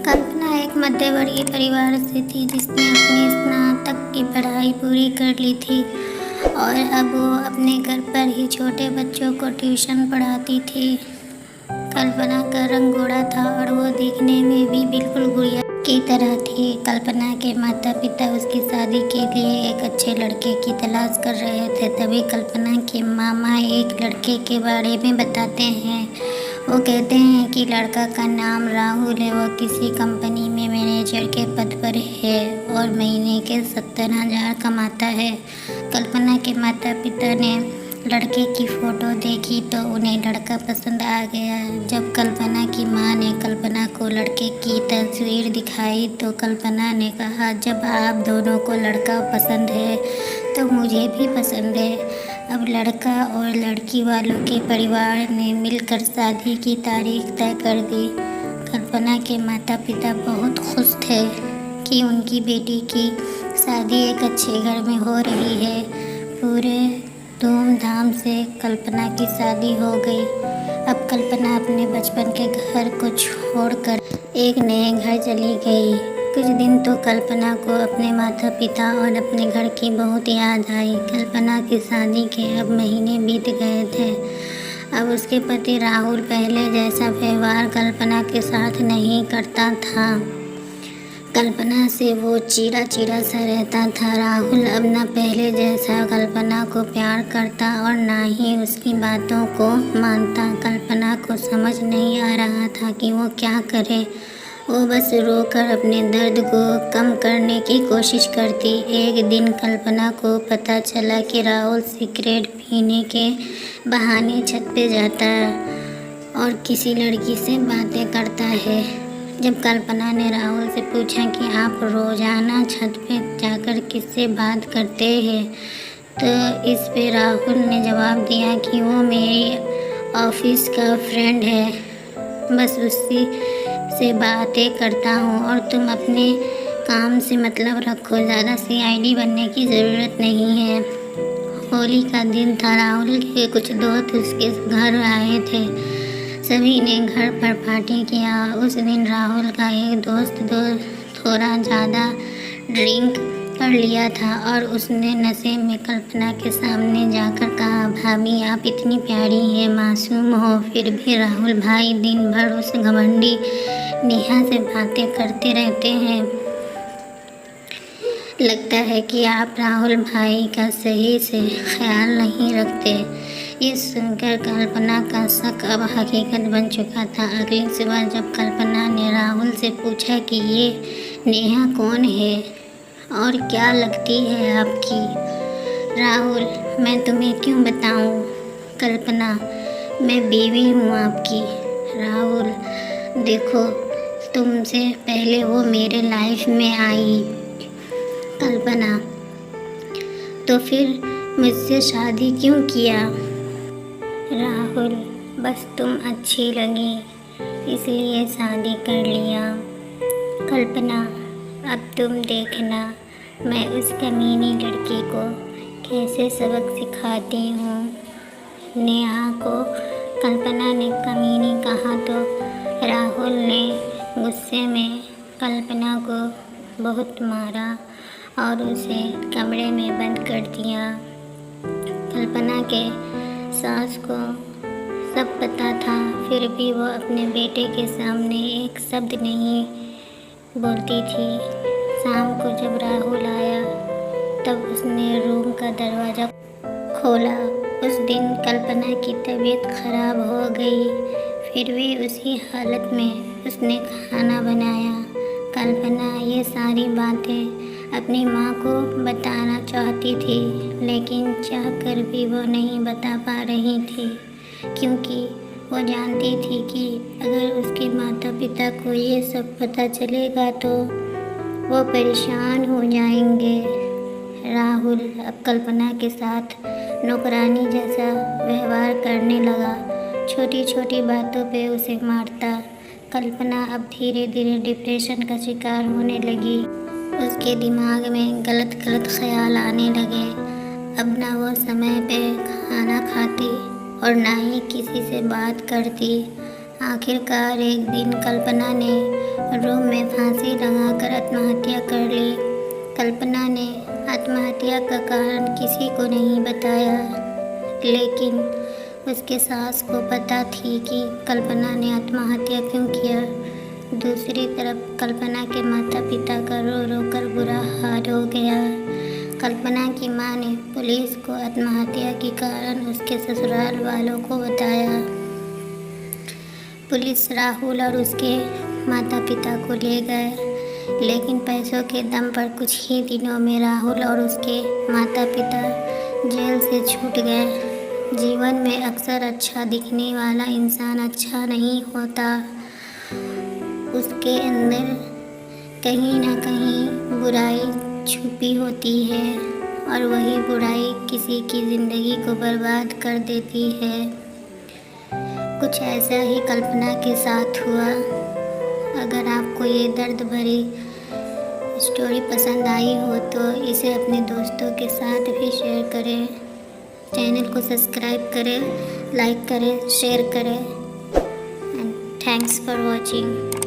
कल्पना एक मध्यवर्गीय परिवार से थी जिसने अपनी स्नातक की पढ़ाई पूरी कर ली थी और अब वो अपने घर पर ही छोटे बच्चों को ट्यूशन पढ़ाती थी। कल्पना का रंग गोरा था और वो दिखने में भी बिल्कुल गुड़िया की तरह थी। कल्पना के माता पिता उसकी शादी के लिए एक अच्छे लड़के की तलाश कर रहे थे। तभी कल्पना के मामा एक लड़के के बारे में बताते हैं। वो कहते हैं कि लड़का का नाम राहुल है, वो किसी कंपनी में मैनेजर के पद पर है और महीने के 70,000 कमाता है। कल्पना के माता पिता ने लड़के की फ़ोटो देखी तो उन्हें लड़का पसंद आ गया। जब कल्पना की मां ने कल्पना को लड़के की तस्वीर दिखाई तो कल्पना ने कहा, जब आप दोनों को लड़का पसंद है तो मुझे भी पसंद है। अब लड़का और लड़की वालों के परिवार ने मिलकर शादी की तारीख तय कर दी। कल्पना के माता पिता बहुत खुश थे कि उनकी बेटी की शादी एक अच्छे घर में हो रही है। पूरे धूमधाम से कल्पना की शादी हो गई। अब कल्पना अपने बचपन के घर को छोड़कर एक नए घर चली गई। कुछ दिन तो कल्पना को अपने माता पिता और अपने घर की बहुत याद आई। कल्पना की शादी के अब महीने बीत गए थे। अब उसके पति राहुल पहले जैसा व्यवहार कल्पना के साथ नहीं करता था। कल्पना से वो चिड़ा सा रहता था। राहुल अब न पहले जैसा कल्पना को प्यार करता और ना ही उसकी बातों को मानता। कल्पना को समझ नहीं आ रहा था कि वो क्या करे। वो बस रोकर अपने दर्द को कम करने की कोशिश करती। एक दिन कल्पना को पता चला कि राहुल सिगरेट पीने के बहाने छत पे जाता और किसी लड़की से बातें करता है। जब कल्पना ने राहुल से पूछा कि आप रोज़ाना छत पे जाकर किससे बात करते हैं, तो इस पे राहुल ने जवाब दिया कि वो मेरी ऑफिस का फ्रेंड है, बस उसी से बातें करता हूँ और तुम अपने काम से मतलब रखो, ज़्यादा सीआईडी बनने की ज़रूरत नहीं है। होली का दिन था। राहुल के कुछ दोस्त उसके घर आए थे। सभी ने घर पर पार्टी किया। उस दिन राहुल का एक दोस्त थोड़ा ज़्यादा ड्रिंक कर लिया था और उसने नशे में कल्पना के सामने जाकर कहा, भाभी आप इतनी प्यारी हैं, मासूम हो, फिर भी राहुल भाई दिन भर उस घमंडी नेहा से बातें करते रहते हैं। लगता है कि आप राहुल भाई का सही से ख्याल नहीं रखते। ये सुनकर कल्पना का शक अब हकीकत बन चुका था। अगली सुबह जब कल्पना ने राहुल से पूछा कि ये नेहा कौन है और क्या लगती है आपकी? राहुल, मैं तुम्हें क्यों बताऊं? कल्पना, मैं बीवी हूँ आपकी। राहुल, देखो तुमसे पहले वो मेरे लाइफ में आई। कल्पना, तो फिर मुझसे शादी क्यों किया? राहुल, बस तुम अच्छी लगी इसलिए शादी कर लिया। कल्पना, अब तुम देखना मैं उस कमीनी लड़की को कैसे सबक सिखाती हूँ। नेहा को कल्पना ने कमीनी कहा तो राहुल ने गुस्से में कल्पना को बहुत मारा और उसे कमरे में बंद कर दिया। कल्पना के सास को सब पता था, फिर भी वो अपने बेटे के सामने एक शब्द नहीं बोलती थी। शाम को जब राहुल आया तब उसने रूम का दरवाज़ा खोला। उस दिन कल्पना की तबीयत खराब हो गई, फिर भी उसी हालत में उसने खाना बनाया। कल्पना ये सारी बातें अपनी माँ को बताना चाहती थी, लेकिन चाहकर भी वो नहीं बता पा रही थी, क्योंकि वो जानती थी कि अगर उसके माता पिता को ये सब पता चलेगा तो वो परेशान हो जाएंगे। राहुल अब कल्पना के साथ नौकरानी जैसा व्यवहार करने लगा। छोटी छोटी बातों पे उसे मारता। कल्पना अब धीरे धीरे डिप्रेशन का शिकार होने लगी। उसके दिमाग में गलत ख्याल आने लगे। अब ना वो समय पे खाना खाती और ना ही किसी से बात करती। आखिरकार एक दिन कल्पना ने रूम में फांसी लगाकर आत्महत्या कर ली। कल्पना ने आत्महत्या का कारण किसी को नहीं बताया, लेकिन उसके सास को पता थी कि कल्पना ने आत्महत्या क्यों किया। दूसरी तरफ कल्पना के माता पिता का रो रो कर बुरा हाल हो गया। कल्पना की मां ने पुलिस को आत्महत्या के कारण उसके ससुराल वालों को बताया। पुलिस राहुल और उसके माता पिता को ले गए, लेकिन पैसों के दम पर कुछ ही दिनों में राहुल और उसके माता पिता जेल से छूट गए। जीवन में अक्सर अच्छा दिखने वाला इंसान अच्छा नहीं होता, उसके अंदर कहीं ना कहीं बुराई छुपी होती है और वही बुराई किसी की ज़िंदगी को बर्बाद कर देती है। कुछ ऐसा ही कल्पना के साथ हुआ। अगर आपको ये दर्द भरी स्टोरी पसंद आई हो तो इसे अपने दोस्तों के साथ भी शेयर करें। चैनल को सब्सक्राइब करें, लाइक करें, शेयर करें। And thanks for watching.